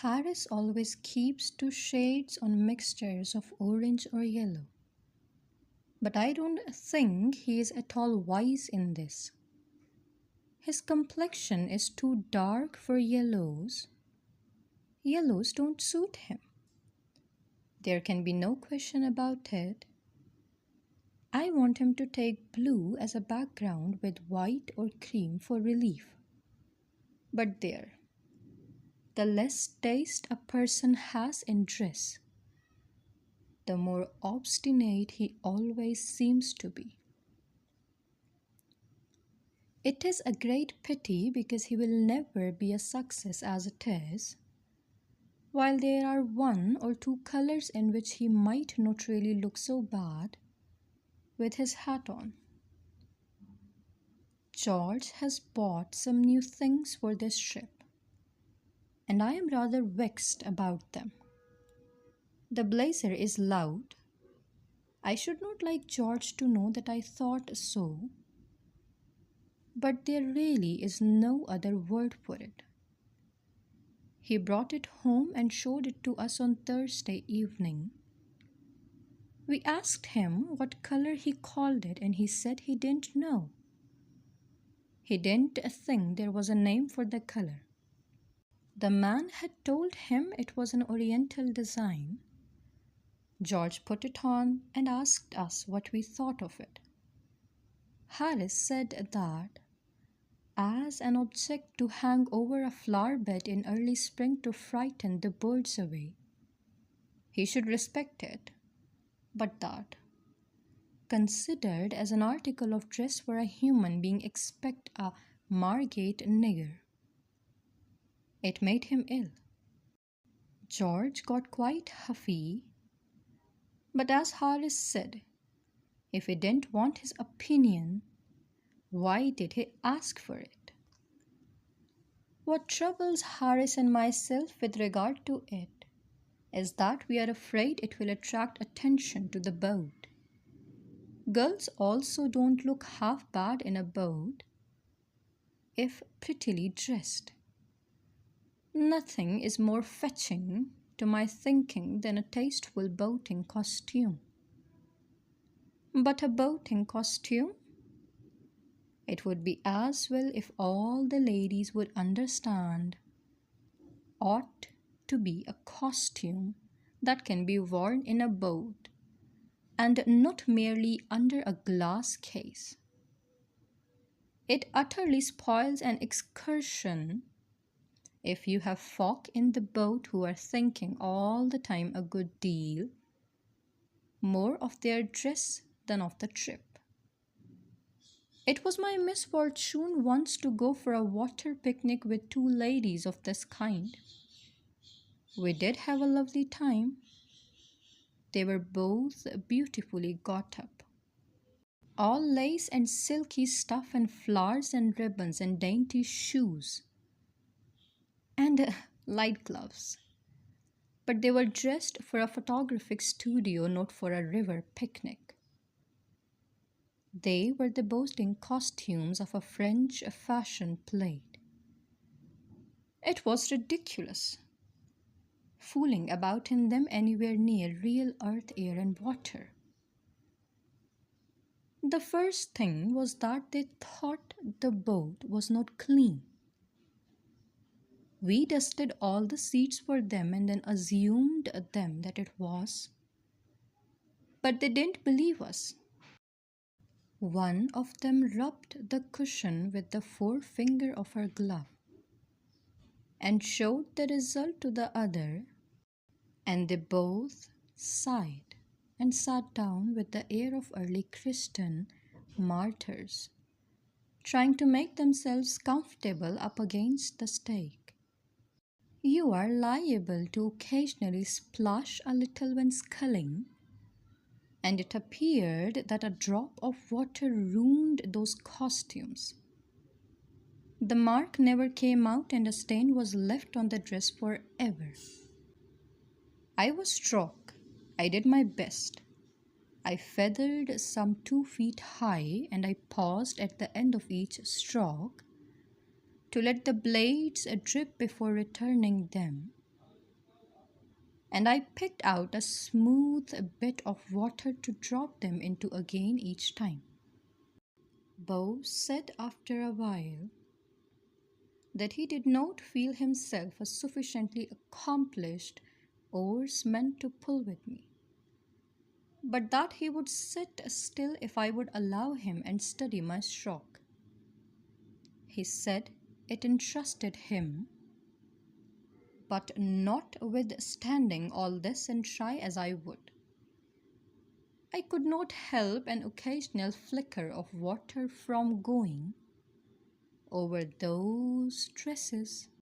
Harris always keeps two shades on mixtures of orange or yellow. But I don't think he is at all wise in this. His complexion is too dark for yellows. Yellows don't suit him. There can be no question about it. I want him to take blue as a background with white or cream for relief. But there, the less taste a person has in dress, the more obstinate he always seems to be. It is a great pity because he will never be a success as it is, while there are one or two colors in which he might not really look so bad with his hat on. George has bought some new things for this trip, and I am rather vexed about them. The blazer is loud. I should not like George to know that I thought so, but there really is no other word for it. He brought it home and showed it to us on Thursday evening. We asked him what color he called it, and he said he didn't know. He didn't think there was a name for the color. The man had told him it was an Oriental design. George put it on and asked us what we thought of it. Harris said that, as an object to hang over a flower bed in early spring to frighten the birds away, he should respect it, but that, considered as an article of dress for a human being, expect a Margate nigger. It made him ill. George got quite huffy, but as Harris said, if he didn't want his opinion, why did he ask for it? What troubles Harris and myself with regard to it is that we are afraid it will attract attention to the boat. Girls also don't look half bad in a boat if prettily dressed. Nothing is more fetching to my thinking than a tasteful boating costume. But a boating costume? It would be as well if all the ladies would understand, ought to be a costume that can be worn in a boat and not merely under a glass case. It utterly spoils an excursion if you have folk in the boat who are thinking all the time a good deal more of their dress than of the trip. It was my misfortune once to go for a water picnic with two ladies of this kind. We did have a lovely time. They were both beautifully got up. All lace and silky stuff and flowers and ribbons and dainty shoes and light gloves. But they were dressed for a photographic studio, not for a river picnic. They were the boasting costumes of a French fashion plate. It was ridiculous, fooling about in them anywhere near real earth, air, and water. The first thing was that they thought the boat was not clean. We dusted all the seats for them and then assumed them that it was. But they didn't believe us. One of them rubbed the cushion with the forefinger of her glove and showed the result to the other, and they both sighed and sat down with the air of early Christian martyrs, trying to make themselves comfortable up against the stake. You are liable to occasionally splash a little when sculling, and it appeared that a drop of water ruined those costumes. The mark never came out and a stain was left on the dress forever. I was struck. I did my best. I feathered some 2 feet high and I paused at the end of each stroke to let the blades drip before returning them. and I picked out a smooth bit of water to drop them into again each time. Bo said after a while that he did not feel himself a sufficiently accomplished oarsman to pull with me, but that he would sit still if I would allow him and study my stroke. He said it interested him, but notwithstanding all this, and try as I would, I could not help an occasional flicker of water from going over those tresses.